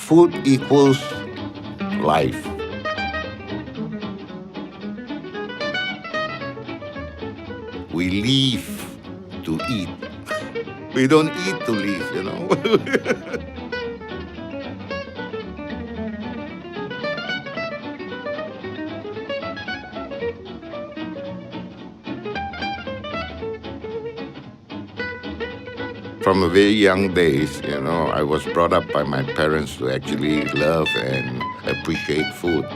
Food equals life. We live to eat. We don't eat to live. From a very young days, I was brought up by my parents to actually love and appreciate food.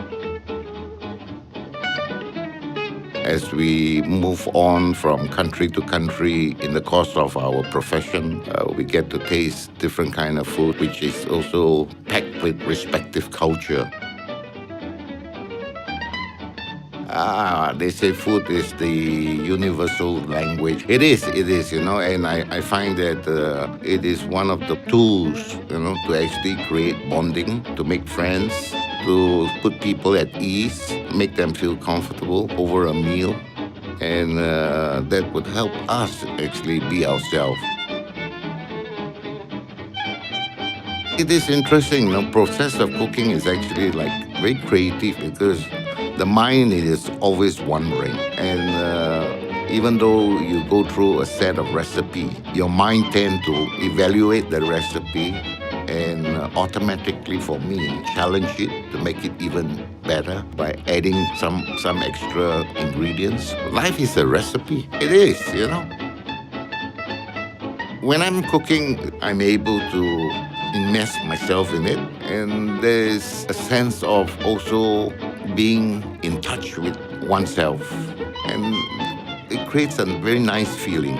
As we move on from country to country in the course of our profession, we get to taste different kind of food, which is also packed with respective culture. They say food is the universal language. It is, and I find that it is one of the tools, to actually create bonding, to make friends, to put people at ease, make them feel comfortable over a meal, and that would help us actually be ourselves. It is interesting, the process of cooking is actually like very creative because the mind is always wandering, and even though you go through a set of recipe, your mind tends to evaluate the recipe and automatically, for me, challenge it to make it even better by adding some extra ingredients. Life is a recipe. It is. When I'm cooking, I'm able to immerse myself in it, and there's a sense of also being in touch with oneself, and it creates a very nice feeling.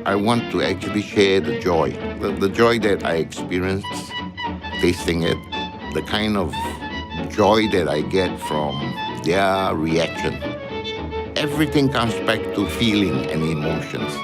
I want to actually share the joy, the joy that I experience tasting it, the kind of joy that I get from their reaction. Everything comes back to feeling and emotions.